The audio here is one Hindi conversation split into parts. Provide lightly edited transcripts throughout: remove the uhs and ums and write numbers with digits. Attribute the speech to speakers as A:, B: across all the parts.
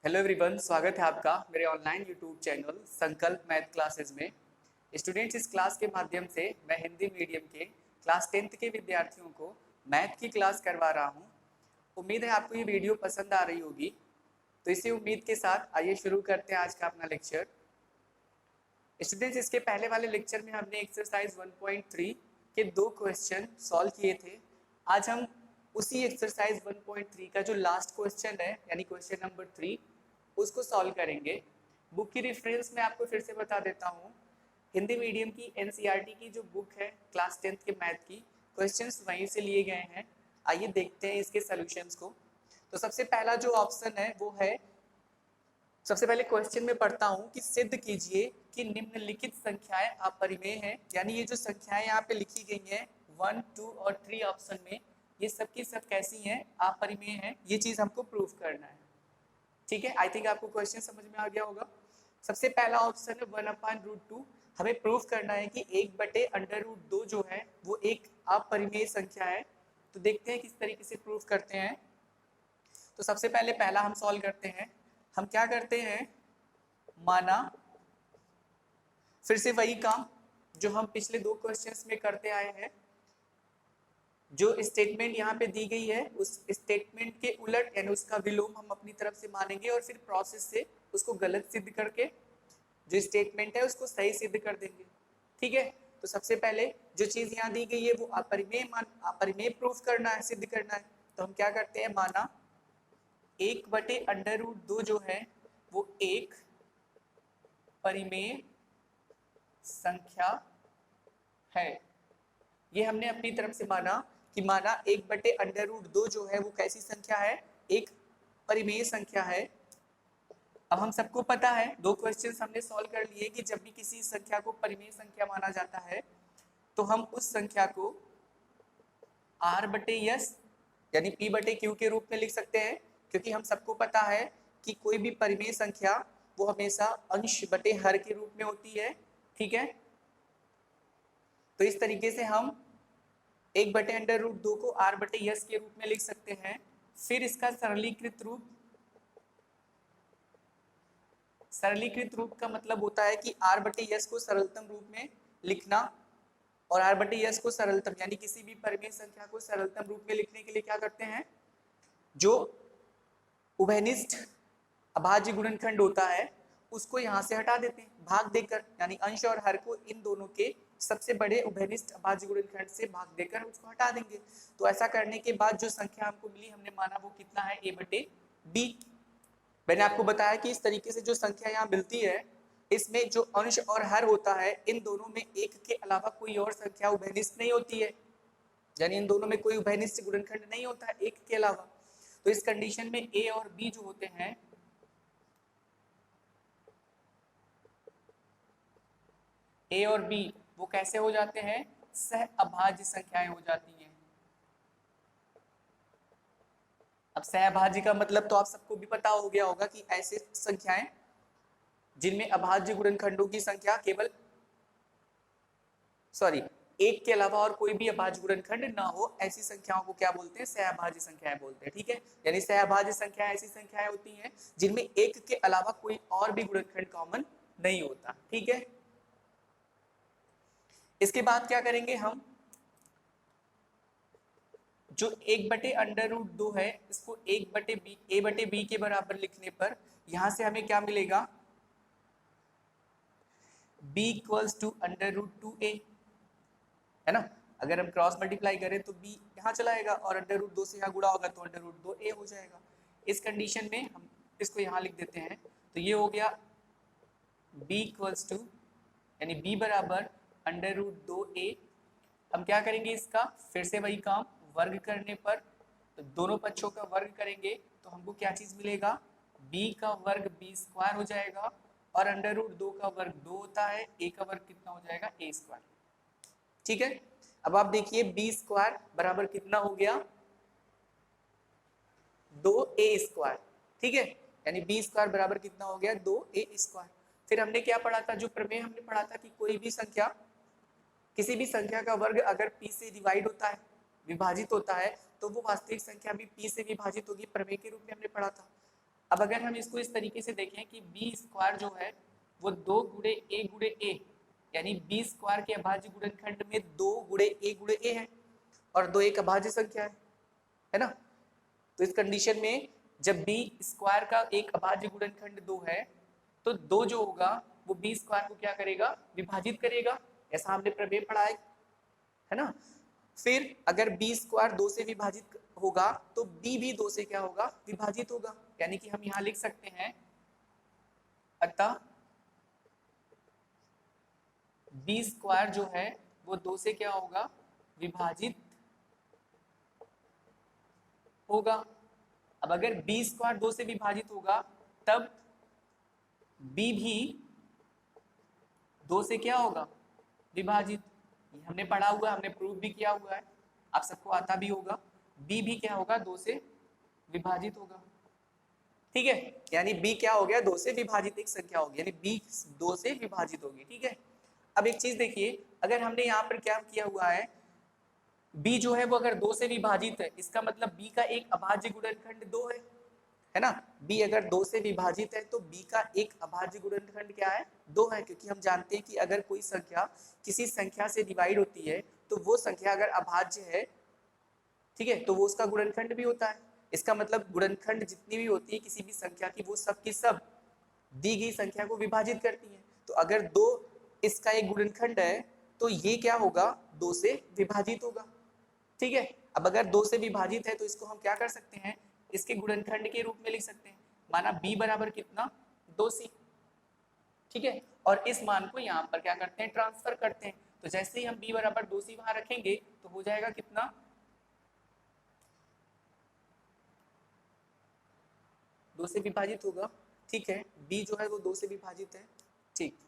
A: हेलो एवरीवन, स्वागत है आपका मेरे ऑनलाइन यूट्यूब चैनल संकल्प मैथ क्लासेस में। स्टूडेंट्स, इस क्लास के माध्यम से मैं हिंदी मीडियम के क्लास 10th के विद्यार्थियों को मैथ की क्लास करवा रहा हूं। उम्मीद है आपको ये वीडियो पसंद आ रही होगी। तो इसी उम्मीद के साथ आइए शुरू करते हैं आज का अपना लेक्चर। स्टूडेंट्स, इसके पहले वाले लेक्चर में हमने एक्सरसाइज 1.3 के 2 क्वेश्चन सॉल्व किए थे। आज हम उसी एक्सरसाइज 1.3 का जो लास्ट क्वेश्चन है यानी क्वेश्चन नंबर 3 उसको सॉल्व करेंगे। बुक की रेफरेंस मैं आपको फिर से बता देता हूँ। हिंदी मीडियम की एनसीईआरटी की जो बुक है क्लास 10th के मैथ की, क्वेश्चंस वहीं से लिए गए हैं। आइए देखते हैं इसके सॉल्यूशंस को। तो सबसे पहला जो ऑप्शन है वो है, सबसे पहले क्वेश्चन में पढ़ता हूँ कि सिद्ध कीजिए कि निम्नलिखित संख्याएं अपरिमेय हैं। यानी ये जो संख्याएं यहाँ पे लिखी गई हैं 1, 2 और 3 ऑप्शन में, ये सब की सब कैसी हैं? अपरिमेय हैं। ये चीज हमको प्रूव करना है। ठीक है, आई थिंक आपको क्वेश्चन समझ में आ गया होगा। सबसे पहला ऑप्शन है 1/√2। हमें प्रूव करना है कि 1/√2 जो है वो एक अपरिमेय संख्या है। तो देखते हैं किस तरीके से प्रूव करते हैं। तो सबसे पहले पहला हम सॉल्व करते हैं। हम क्या करते हैं, माना, फिर से वही काम जो हम पिछले 2 क्वेश्चंस में करते आए हैं। जो स्टेटमेंट यहाँ पे दी गई है उस स्टेटमेंट के उलट यानी उसका विलोम हम अपनी तरफ से मानेंगे और फिर प्रोसेस से उसको गलत सिद्ध करके जो स्टेटमेंट है उसको सही सिद्ध कर देंगे। ठीक है, तो सबसे पहले जो चीज यहाँ दी गई है वो अपरिमेय प्रूफ करना है, सिद्ध करना है। तो हम क्या करते हैं, माना 1/√2 जो है वो एक परिमेय संख्या है। ये हमने अपनी तरफ से माना कि माना 1/√2 जो है वो कैसी संख्या है? एक परिमेय संख्या है। अब हम सबको पता है, 2 क्वेश्चंस हमने सॉल्व कर लिए कि जब भी किसी संख्या को परिमेय संख्या माना जाता है तो हम उस संख्या को R/S यानी P/Q के रूप में लिख सकते हैं, क्योंकि हम सबको पता है कि कोई भी परिमेय संख्या वो हमेशा अंश बटे हर के रूप में होती है। ठीक है, तो इस तरीके से हम 1/√2 को R/S के रूप में लिख सकते हैं। फिर इसका सरलीकृत रूप का मतलब होता है कि R/S को सरलतम रूप में लिखना। और R/S को सरलतम यानी किसी भी परिमेय संख्या को सरलतम रूप में लिखने के लिए क्या करते हैं, जो उभयनिष्ठ अभाज्य गुणनखंड होता है उसको यहाँ से हटा देते हैं भाग देकर, यानी अंश और हर को इन दोनों के सबसे बड़े उभयनिष्ठ अभाज्य गुणनखंड से भाग देकर उसको हटा देंगे। तो ऐसा करने के बाद जो संख्या हमको मिली, हमने माना वो कितना है, A/B। मैंने आपको बताया कि इस तरीके से जो संख्या यहाँ मिलती है इसमें जो अंश और हर होता है इन दोनों में एक के अलावा कोई और संख्या उभयनिष्ठ नहीं होती है, यानी इन दोनों में कोई उभयनिष्ठ गुणनखंड नहीं होता है एक के अलावा। तो इस कंडीशन में A और B जो होते हैं, A और B वो कैसे हो जाते हैं, सह अभाज्य संख्याएं हो जाती हैं। अब सहअभाज्य का मतलब तो आप सबको भी पता हो गया होगा कि ऐसे संख्याएं जिनमें अभाज्य गुणनखंडों की संख्या केवल एक के अलावा और कोई भी अभाज्य गुणनखंड ना हो, ऐसी संख्याओं को क्या बोलते हैं, सहअभाज्य संख्याएं बोलते हैं। ठीक है, यानी सहअभाज्य संख्याएं ऐसी संख्याएं होती हैं जिनमें एक के अलावा कोई और भी गुणनखंड कॉमन नहीं होता। ठीक है, इसके बाद क्या करेंगे हम, जो 1/√2 है इसको A/B के बराबर लिखने पर यहां से हमें क्या मिलेगा, B = √2A है ना। अगर हम क्रॉस मल्टीप्लाई करें तो B यहाँ चला आएगा और √2 से यहाँ गुणा होगा तो √2A हो जाएगा। इस कंडीशन में हम इसको यहाँ लिख देते हैं। तो ये हो गया B = यानी B बराबर √2A। हम क्या करेंगे, इसका फिर से वही काम, वर्ग करने पर तो दोनों पक्षों का वर्ग करेंगे तो हमको क्या चीज मिलेगा, B का वर्ग B² हो जाएगा और √2 का वर्ग 2 होता है, A का वर्ग कितना हो जाएगा, A²। ठीक है, अब आप देखिए B² बराबर कितना हो गया, 2A²। ठीक है, यानी B² बराबर कितना हो गया, 2A²। फिर हमने क्या पढ़ा था, जो प्रमेय हमने पढ़ा था कि कोई भी संख्या, किसी भी संख्या का वर्ग अगर P से डिवाइड होता है, विभाजित होता है, तो वो वास्तविक संख्या भी P से विभाजित होगी, प्रमेय के रूप में हमने पढ़ा था। अब अगर हम इसको इस तरीके से देखें कि बी स्क्वायर जो है वो 2 गुणे ए यानी बी स्क्वायर के अभाज्य गुणनखंड में 2 गुणे ए है और 2 एक अभाज्य संख्या है ना। तो इस कंडीशन में जब बी स्क्वायर का एक अभाज्य गुणनखंड 2 है तो 2 जो होगा वो बी स्क्वायर को क्या करेगा, विभाजित करेगा, ऐसा हमने प्रमेय पढ़ा है ना। फिर अगर बी स्क्वायर 2 से विभाजित होगा तो बी भी 2 से क्या होगा, विभाजित होगा। यानी कि हम यहां लिख सकते हैं अतः बी स्क्वायर जो है वो 2 से क्या होगा, विभाजित होगा। अब अगर बी स्क्वायर 2 से विभाजित होगा तब बी भी 2 से क्या होगा, विभाजित। ये हमने पढ़ा हुआ, हमने प्रूव भी किया हुआ है, आप सबको आता भी होगा। बी भी क्या होगा, 2 से विभाजित होगा। ठीक है, यानी बी क्या हो गया, 2 से विभाजित एक संख्या होगी, यानी बी 2 से विभाजित होगी। ठीक है, अब एक चीज देखिए, अगर हमने यहाँ पर क्या किया हुआ है, b जो है वो अगर 2 से विभाजित है, इसका मतलब b का एक अभाज्य गुणनखंड 2 है ना। b अगर 2 से विभाजित है तो b का एक अभाज्य गुणनखंड क्या है, 2 है, क्योंकि हम जानते हैं कि अगर कोई संख्या किसी संख्या से डिवाइड होती है तो वो संख्या अगर अभाज्य है, ठीक है, तो वो उसका गुणनखंड भी होता है। इसका मतलब गुणनखंड जितनी भी होती है किसी भी संख्या की, वो सब की सब दी गई संख्या को विभाजित करती है। तो अगर 2 इसका एक गुणनखंड है तो ये क्या होगा, 2 से विभाजित होगा। ठीक है, अब अगर 2 से विभाजित है तो इसको हम क्या कर सकते हैं, इसके गुणनखंड के रूप में लिख सकते हैं। माना b बराबर कितना, 2c। ठीक है, और इस मान को यहाँ पर क्या करते हैं, ट्रांसफर करते हैं। तो जैसे ही हम b बराबर 2c वहां रखेंगे तो हो जाएगा कितना, 2 से विभाजित होगा। ठीक है, b जो है वो 2 से विभाजित है। ठीक,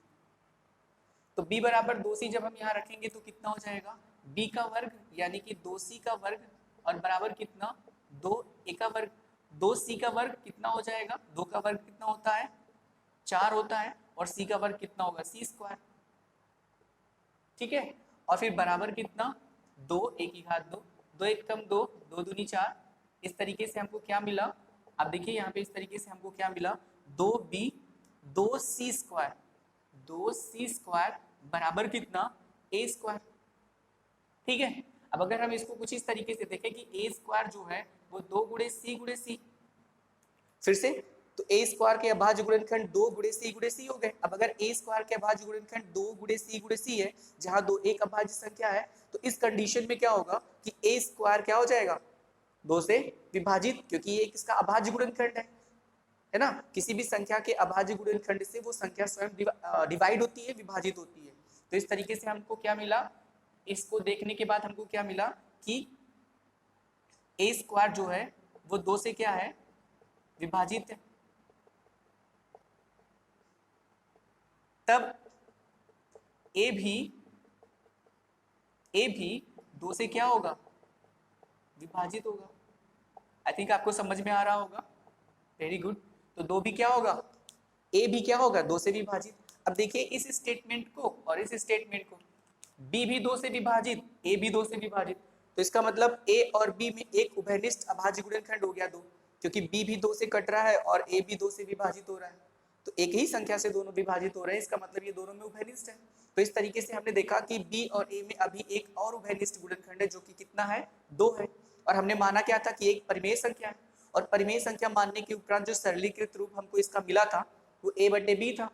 A: तो b बराबर 2c जब हम यहाँ रखेंगे तो कितना हो जाएगा, b का वर्ग यानी कि 2c का वर्ग और बराबर कितना, 2a का वर्ग। 2c का वर्ग कितना हो जाएगा, 2 का वर्ग कितना होता है, 4 होता है, और c का वर्ग कितना होगा, c स्क्वायर। ठीक है, और फिर बराबर कितना, 2 एक की घात 2, 2 एक कम 2, 2 दूनी 4। इस तरीके से हमको क्या मिला, अब देखिए यहाँ पे इस तरीके से हमको क्या मिला, 2b 2c square, 2c square बराबर कितना, a स्क्वायर। ठीक है, अब अगर हम इसको कुछ इस तरीके से देखें कि a स्क्वायर जो है वो 2 गुणे c, फिर से तो a स्क्वायर के अभाज्य गुणनखंड 2 गुणे c हो गए। अब अगर a स्क्वायर के अभाज्य गुणनखंड 2 गुणे c है, जहां 2 एक अभाज्य संख्या है, तो इस कंडीशन में क्या होगा कि a स्क्वायर क्या हो जाएगा, 2 से विभाजित, क्योंकि ये इसका अभाज्य गुणनखंड है ना। किसी भी संख्या के अभाज्य गुणनखंड से वो संख्या स्वयं डिवाइड होती है, विभाजित होती है। तो इस तरीके से हमको क्या मिला, इसको देखने के बाद हमको क्या मिला कि a स्क्वायर जो है वो 2 से क्या है, विभाजित है। तब a भी 2 से क्या होगा, विभाजित होगा। आई थिंक आपको समझ में आ रहा होगा, वेरी गुड। तो 2 भी क्या होगा, a भी क्या होगा, 2 से विभाजित। अब देखिए इस स्टेटमेंट को और इस स्टेटमेंट को, b भी 2 से विभाजित, a भी 2 से विभाजित, तो इसका मतलब a और b में एक उभयनिष्ठ अभाज्य गुणनखंड हो गया 2, क्योंकि b भी 2 से कट रहा है और a भी 2 से विभाजित हो रहा है। तो एक ही संख्या से दोनों विभाजित हो रहे हैं, इसका मतलब ये दोनों में उभयनिष्ठ है। तो इस तरीके से हमने देखा कि b और a में अभी एक और उभयनिष्ठ गुणनखंड है जो कि कितना है, 2 है। और हमने माना क्या था कि एक परिमेय संख्या है, और परिमेय संख्या मानने के उपरांत जो सरलीकृत रूप हमको इसका मिला था वो a बटे b था।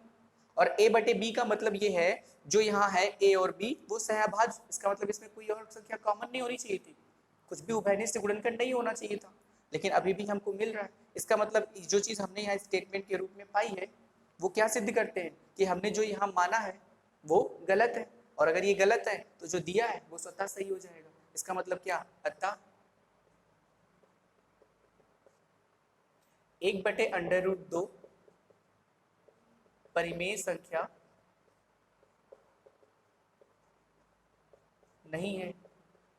A: और a बटे b का मतलब ये है, जो यहाँ है a और b वो सहअभाज्य, इसका मतलब इसमें कोई और संख्या कॉमन नहीं होनी चाहिए थी, कुछ भी उभयनिष्ठ गुणनखंड नहीं होना चाहिए था, लेकिन अभी भी हमको मिल रहा है। इसका मतलब जो चीज हमने यहाँ स्टेटमेंट के रूप में पाई है वो क्या सिद्ध करते हैं कि हमने जो यहाँ माना है वो गलत है, और अगर ये गलत है तो जो दिया है वो स्वतः सही हो जाएगा। इसका मतलब क्या, अतः 1/√2 परिमेय संख्या नहीं है।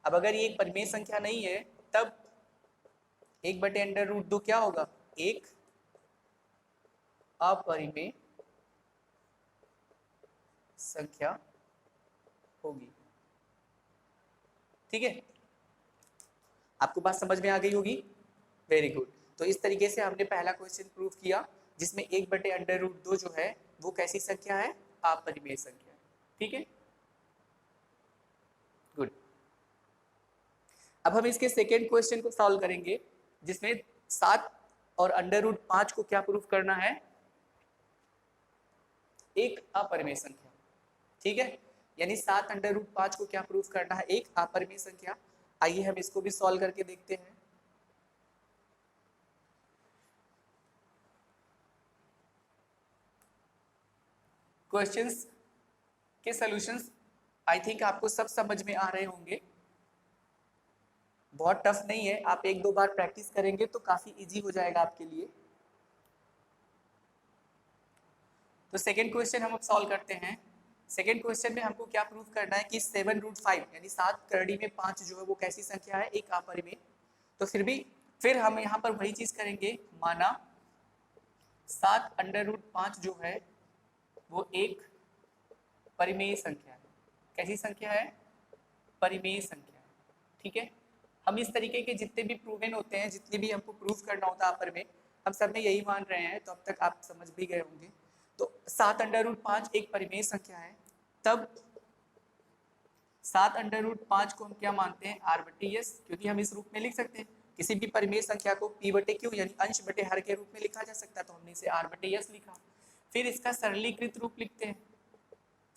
A: अब अगर ये एक परिमेय संख्या नहीं है तब 1/√2 क्या होगा, एक अपरिमेय संख्या होगी। ठीक है, आपको बात समझ में आ गई होगी, वेरी गुड। तो इस तरीके से हमने पहला क्वेश्चन प्रूव किया, जिसमें 1/√2 जो है वो कैसी संख्या है, अपरिमेय संख्या है। ठीक है, गुड। अब हम इसके सेकेंड क्वेश्चन को सॉल्व करेंगे, जिसमें 7 और √5 को क्या प्रूफ करना है, एक अपरिमेय संख्या। ठीक है, यानी 7 √5 को क्या प्रूफ करना है, एक अपरिमेय संख्या। आइए हम इसको भी सॉल्व करके देखते हैं। क्वेश्चंस के सॉल्यूशंस आई थिंक आपको सब समझ में आ रहे होंगे, बहुत टफ नहीं है, आप 1-2 बार प्रैक्टिस करेंगे तो काफी इजी हो जाएगा आपके लिए। तो सेकंड क्वेश्चन हम अब सॉल्व करते हैं। सेकंड क्वेश्चन में हमको क्या प्रूफ करना है कि 7√5 यानी 7 करड़ी में 5 जो है वो कैसी संख्या है, एक अपरिमेय। तो फिर हम यहाँ पर वही चीज करेंगे, माना 7 √5 जो है वो एक परिमेय संख्या है। कैसी संख्या है, परिमेय संख्या है। ठीक है, हम इस तरीके के जितने भी प्रूवन होते हैं, जितने भी हमको प्रूफ करना होता है अपरिमेय, हम सब में यही मान रहे हैं, तो अब तक आप समझ भी गए होंगे। तो 7 √5 एक परिमेय संख्या है, तब 7 √5 को हम क्या मानते हैं, r/s, क्योंकि हम इस रूप में लिख सकते हैं किसी भी परिमेय संख्या को p/q यानी अंश बटे हर के रूप में लिखा जा सकता है, तो हमने इसे r/s लिखा। फिर इसका सरलीकृत रूप लिखते हैं।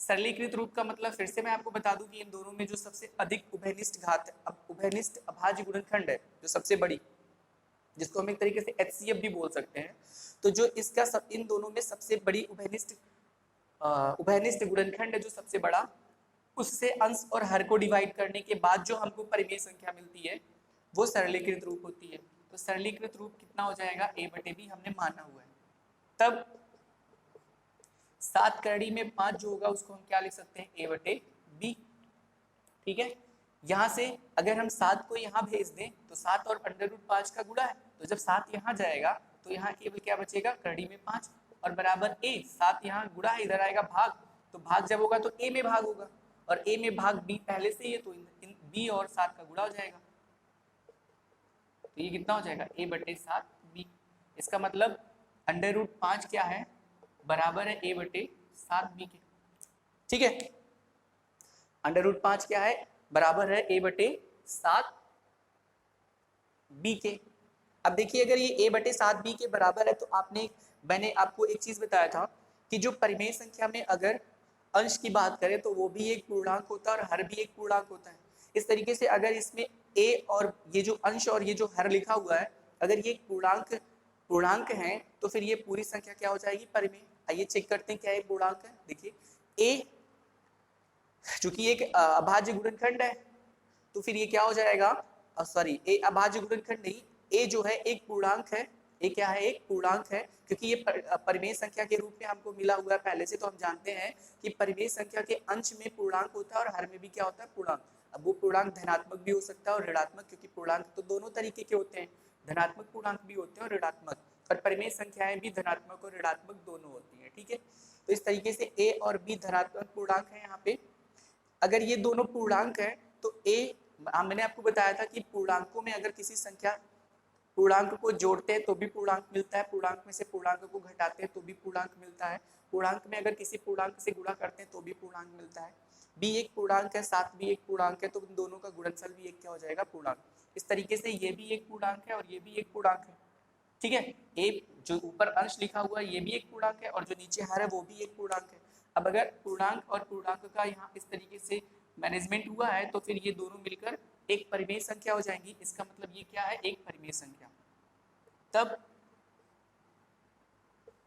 A: सरलीकृत रूप का मतलब फिर से मैं आपको बता दूं कि इन दोनों में जो सबसे अधिक उभयनिष्ठ घात है, अब उभयनिष्ठ अभाज्य गुणनखंड है जो सबसे बड़ी, जिसको हम एक तरीके से HCF भी बोल सकते हैं, तो जो इसका इन दोनों में सबसे बड़ी उभयनिष्ठ गुणनखंड है जो सबसे बड़ा, उससे अंश और हर को डिवाइड करने के बाद जो हमको परिमेय संख्या मिलती है वो सरलीकृत रूप होती है। तो सरलीकृत रूप कितना हो जाएगा, a/b हमने माना हुआ है। तब 7 करड़ी में 5 जो होगा उसको हम क्या लिख सकते हैं, a/b। ठीक है, यहाँ से अगर हम 7 को यहाँ भेज दें तो 7 और √5 का गुणा है, तो जब 7 यहाँ जाएगा तो यहाँ केवल क्या बचेगा, करड़ी में 5 और बराबर a। 7 यहाँ गुणा है, इधर आएगा भाग, तो भाग जब होगा तो a में भाग होगा, और a में भाग b पहले से ही है, तो इन b और 7 का गुणा हो जाएगा। तो ये कितना हो जाएगा, a/7b। इसका मतलब √5 क्या है, बराबर है a/7b के। ठीक है, √5 क्या है, बराबर है a/7b के। अब देखिए, अगर ये a/7b के बराबर है तो मैंने आपको एक चीज बताया था कि जो परिमेय संख्या में अगर अंश की बात करें तो वो भी एक पूर्णांक होता है और हर भी एक पूर्णांक होता है। इस तरीके से अगर इसमें a और ये जो अंश और ये जो हर लिखा हुआ है, अगर ये पूर्णांक है तो फिर ये पूरी संख्या क्या हो जाएगी, परिमेय। आइए चेक करते हैं क्या ये पूर्णांक है। देखिए a चूंकि एक अभाज्य गुणनखंड है तो फिर ये क्या हो जाएगा, सॉरी ए अभाज्य गुणनखंड नहीं, ए जो है एक पूर्णांक है। ए क्या है, एक पूर्णांक है, क्योंकि ये परिमेय संख्या के रूप में हमको मिला हुआ है पहले से, तो हम जानते हैं कि परिमेय संख्या के अंश में पूर्णांक होता है और हर में भी क्या होता है, पूर्णांक। अब वो पूर्णांक धनात्मक भी हो सकता है और ऋणात्मक, क्योंकि पूर्णांक तो दोनों तरीके के होते हैं, धनात्मक पूर्णांक भी होते हैं और ऋणात्मक, और परिमेय संख्याएं भी धनात्मक और ऋणात्मक दोनों होती है। ठीक है, तो इस तरीके से ए और बी धनात्मक पूर्णांक है। यहाँ पे अगर ये दोनों पूर्णांक है तो मैंने आपको बताया था कि पूर्णांकों में अगर किसी संख्या पूर्णांक को जोड़ते हैं तो भी पूर्णांक मिलता है, पूर्णांक में से पूर्णांक को घटाते हैं तो भी पूर्णांक मिलता है, पूर्णांक में अगर किसी पूर्णांक से गुणा करते हैं तो भी पूर्णांक मिलता है। b एक पूर्णांक है, 7 भी एक पूर्णांक है, तो इन दोनों का गुणनफल भी एक क्या हो जाएगा, पूर्णांक। इस तरीके से ये भी एक पूर्णांक है और ये भी एक पूर्णांक है। ठीक है, ए जो ऊपर अंश लिखा हुआ है ये भी एक पूर्णांक है और जो नीचे हर है वो भी एक पूर्णांक है। अब अगर पूर्णांक और पूर्णांक का यहाँ इस तरीके से मैनेजमेंट हुआ है तो फिर ये दोनों मिलकर एक परिमेय संख्या हो जाएंगी। इसका मतलब ये क्या है, एक परिमेय संख्या। तब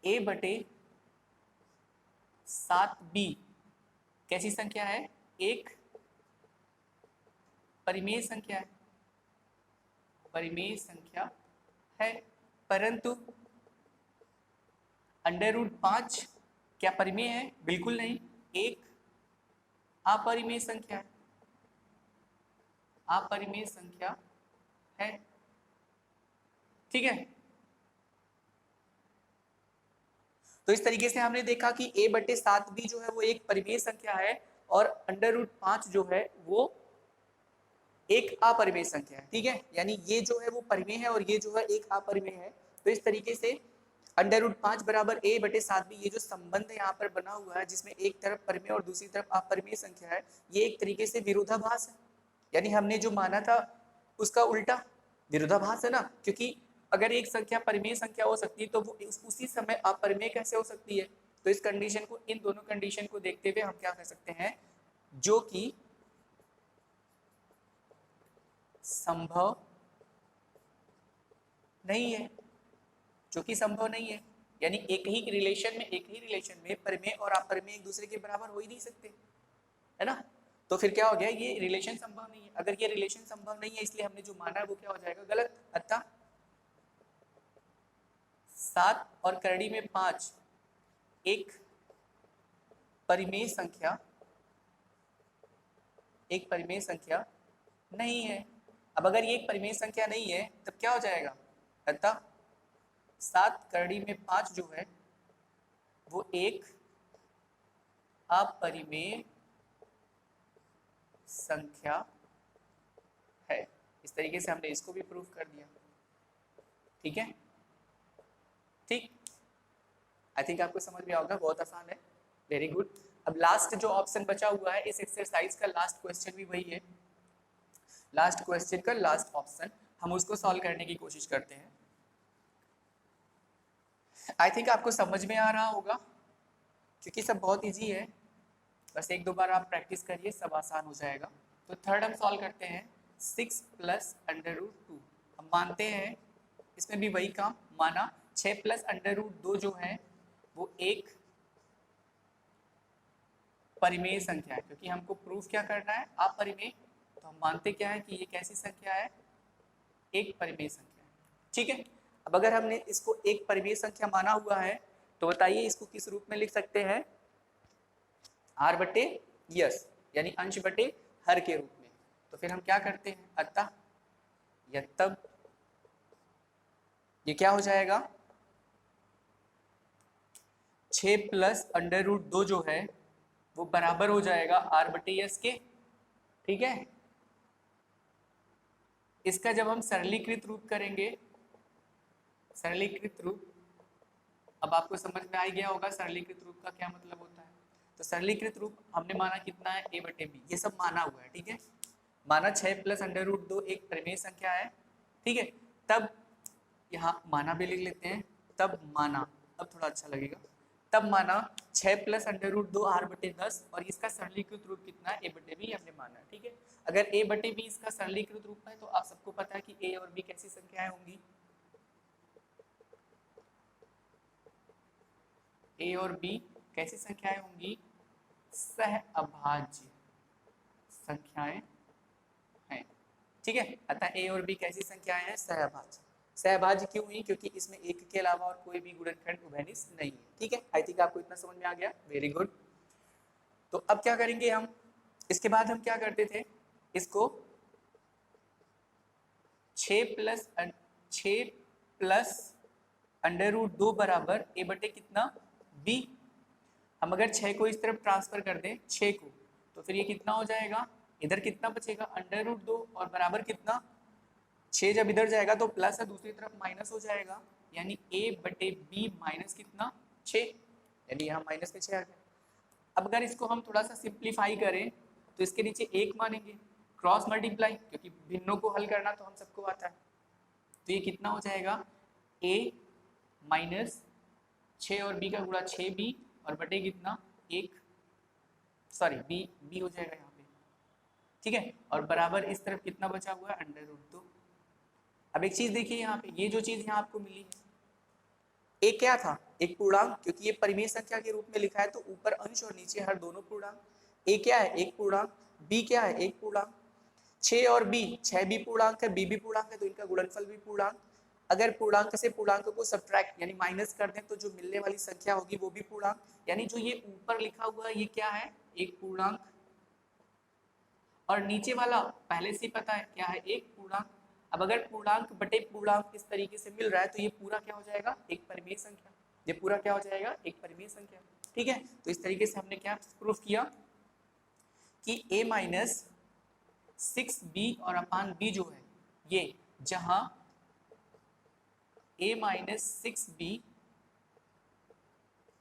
A: a/7b कैसी संख्या है, एक परिमेय संख्या है, परिमेय संख्या है। परंतु √5 क्या परिमेय है, बिल्कुल नहीं, एक अपरिमेय संख्या है, अपरिमेय संख्या है। ठीक है, तो इस तरीके से हमने देखा कि a/7b जो है वो एक परिमेय संख्या है और √5 जो है वो एक अपरिमेय संख्या है, ठीक है, यानी ये जो है वो परिमेय है और ये जो है एक अपरिमेय है। तो इस तरीके से √5 बराबर a/7 भी ये जो संबंध यहाँ पर बना हुआ है जिसमें एक तरफ परिमेय और दूसरी तरफ अपरिमेय संख्या है, ये एक तरीके से विरोधाभास है, यानी हमने जो माना था उसका उल्टा विरोधाभास है ना, क्योंकि अगर एक संख्या परिमेय संख्या हो सकती है तो वो उसी समय अपरिमेय कैसे हो सकती है। तो इस कंडीशन को, इन दोनों कंडीशन को देखते हुए हम क्या कर सकते हैं, जो कि संभव नहीं है, जो कि संभव नहीं है, यानी एक ही रिलेशन में परिमेय और अपरिमेय एक दूसरे के बराबर हो ही नहीं सकते, है ना। तो फिर क्या हो गया, ये रिलेशन संभव नहीं है। अगर ये रिलेशन संभव नहीं है इसलिए हमने जो माना है वो क्या हो जाएगा, गलत। अतः 7 और करड़ी में 5 एक परिमेय संख्या नहीं है। अब अगर ये एक परिमेय संख्या नहीं है तब क्या हो जाएगा, अतः 7 करड़ी में 5 जो है वो एक अपरिमेय संख्या है। इस तरीके से हमने इसको भी प्रूव कर दिया, ठीक है। ठीक, आई थिंक आपको समझ में आएगा, बहुत आसान है, वेरी गुड। अब लास्ट जो ऑप्शन बचा हुआ है इस एक्सरसाइज का, लास्ट क्वेश्चन भी वही है, लास्ट क्वेश्चन का लास्ट ऑप्शन, हम उसको सॉल्व करने की कोशिश करते हैं। आई थिंक आपको समझ में आ रहा होगा क्योंकि सब बहुत इजी है, बस एक दो बार आप प्रैक्टिस करिए, सब आसान हो जाएगा। तो थर्ड हम सॉल्व करते हैं, 6 + √2। हम मानते हैं इसमें भी वही काम माना, 6 + √2 जो है वो एक परिमेय संख्या है, क्योंकि हमको प्रूफ क्या करना है, अपरिमेय। तो हम मानते क्या है कि ये कैसी संख्या है, एक परिमेय संख्या है, ठीक है। अब अगर हमने इसको एक परिमेय संख्या माना हुआ है तो बताइए इसको किस रूप में लिख सकते हैं, r/s, यानी अंश बटे हर के रूप में। तो फिर हम क्या करते हैं, अतः या तब ये क्या हो जाएगा, 6 + √2 जो है वो बराबर हो जाएगा r/s के, ठीक है। इसका जब हम सरलीकृत रूप करेंगे, सरलीकृत रूप, अब आपको समझ में आ गया होगा सरलीकृत रूप का क्या मतलब होता है। तो सरलीकृत रूप हमने माना कितना है, a/b, ये सब माना हुआ है, ठीक है। माना 6 + √2 एक परिमेय संख्या है, ठीक है। तब यहाँ माना भी लिख लेते हैं, तब माना, अब थोड़ा अच्छा लगेगा, तब माना 6 + √2 r/10 और इसका सरलीकृत रूप कितना है, a/b हमने माना, ठीक है। अगर a/b इसका सरलीकृत रूप है तो आप सबको पता है कि a और b कैसी संख्याएं होंगी, a और b कैसी संख्याएं होंगी, सहअभाज्य संख्याएं हैं, ठीक है। अतः a और b कैसी संख्याएं हैं, सहअभाज्य। सहअभाज्य क्यों हुई, क्योंकि इसमें एक के अलावा और कोई भी गुणनखंड उभयनिष्ठ नहीं है, ठीक है। आई थिंक आपको इतना समझ में आ गया, वेरी गुड। तो अब क्या करेंगे हम, इसके बाद हम क्या करते थे, इसको 6 + √2 बराबर a बटे कितना, b। हम अगर 6 को इस तरफ ट्रांसफर कर दें, 6 को, तो फिर ये कितना हो जाएगा, इधर कितना बचेगा, √2 और बराबर कितना, 6 जब इधर जाएगा तो प्लस है, दूसरी तरफ माइनस हो जाएगा, यानी a/b माइनस कितना, 6, यानी यहाँ माइनस में 6 आ गया। अब अगर इसको हम थोड़ा सा सिंप्लीफाई करें तो इसके नीचे 1 मानेंगे, क्रॉस मल्टीप्लाई, क्योंकि भिन्नों को हल करना तो हम सबको आता है। तो ये कितना हो जाएगा, a माइनस 6 और b का गुणा 6b और बटे कितना, 1, सॉरी b हो जाएगा यहाँ पे, ठीक है। और बराबर इस तरफ कितना बचा हुआ है, √2। अब एक चीज देखिए यहाँ पे, ये जो चीज यहाँ आपको मिली है, ए क्या था, एक पूर्णांक, क्योंकि ये परिमेय संख्या के रूप में लिखा है तो ऊपर अंश और नीचे हर दोनों पूर्णांक। ए क्या है, एक पूर्णांक, बी क्या है, एक पूर्णांक, 6 और बी, 6 भी पूर्णांक है, बी भी पूर्णांक है, तो इनका गुणनफल भी पूर्णांक। अगर पूर्णांक से पूर्णांक को सब्ट्रैक्ट यानी माइनस कर दें तो जो मिलने वाली संख्या होगी वो भी पूर्णांक, यानी जो ये ऊपर लिखा हुआ है ये क्या है, एक पूर्णांक, और नीचे वाला पहले से पता है क्या है, एक पूर्णांक। अब अगर पूर्णांक बटे पूर्णांक इस तरीके से मिल रहा है तो ये पूरा क्या हो जाएगा, एक परिमेय संख्या, ये पूरा क्या हो जाएगा, एक परिमेय संख्या, ठीक है। तो इस तरीके से हमने क्या प्रूफ किया कि a माइनस 6b और अपान b जो है ये, जहां a minus 6b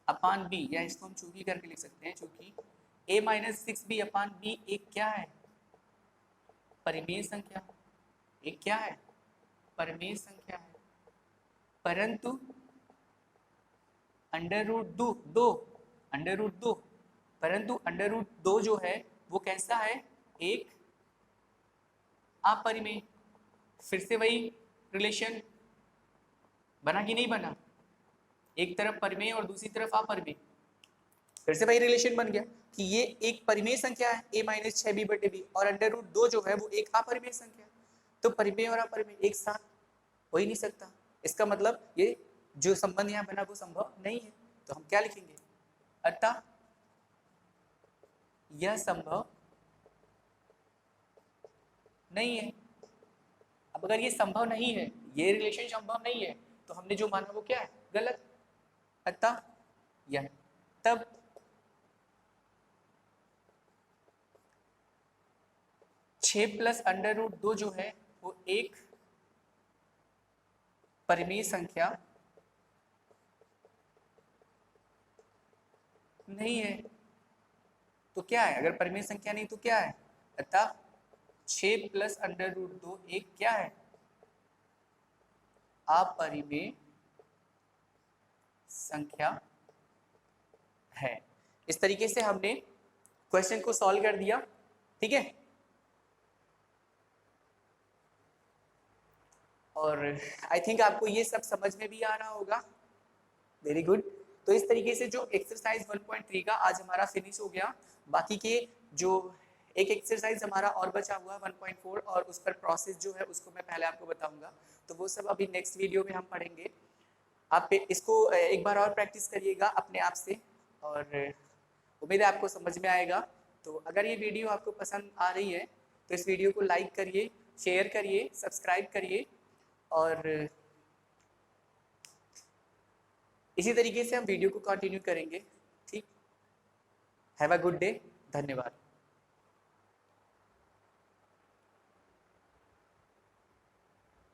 A: upon b, या इसको हम चूंकि करके लिख सकते हैं, चूंकि a minus 6b upon b एक क्या है, परिमेय संख्या। एक क्या है, परिमेय संख्या है। परंतु अंडर रूट दो, परंतु अंडर रूट 2 जो है वो कैसा है, एक अपरिमेय। फिर से वही रिलेशन बना कि नहीं बना, एक तरफ परिमेय और दूसरी तरफ अपरिमेय, फिर से वही रिलेशन बन गया कि ये एक परिमेय संख्या है a माइनस 6b बटे b, और अंडर रूट 2 जो है वो एक अपरिमेय संख्या है। तो परिमेय और अपरिमेय एक साथ हो ही नहीं सकता। इसका मतलब ये जो संबंध यहाँ बना वो संभव नहीं है। तो हम क्या लिखेंगे, अतः यह संभव नहीं है। अब अगर ये संभव नहीं है, ये रिलेशन संभव नहीं है, तो हमने जो माना वो क्या है, गलत। अतः यह, तब छः प्लस अंडर रूट 2 जो है वो एक परिमेय संख्या नहीं है। तो क्या है, अगर परिमेय संख्या नहीं तो क्या है, अतः 6 प्लस अंडर रूट 2 एक क्या है, अपरिमेय संख्या है। इस तरीके से हमने क्वेश्चन को सॉल्व कर दिया। ठीक है, और आई थिंक आपको ये सब समझ में भी आ रहा होगा। Very good. तो इस तरीके से जो एक्सरसाइज 1.3 का आज हमारा फिनिश हो गया। बाकी के जो एक एक्सरसाइज हमारा और बचा हुआ 1.4, और उस पर प्रोसेस जो है उसको मैं पहले आपको बताऊंगा, तो वो सब अभी नेक्स्ट वीडियो में हम पढ़ेंगे। आप इसको एक बार और प्रैक्टिस करिएगा अपने आप से, और उम्मीद है आपको समझ में आएगा। तो अगर ये वीडियो आपको पसंद आ रही है तो इस वीडियो को लाइक करिए, शेयर करिए, सब्सक्राइब करिए, और इसी तरीके से हम वीडियो को कंटिन्यू करेंगे। ठीक, हैव अ गुड डे, धन्यवाद।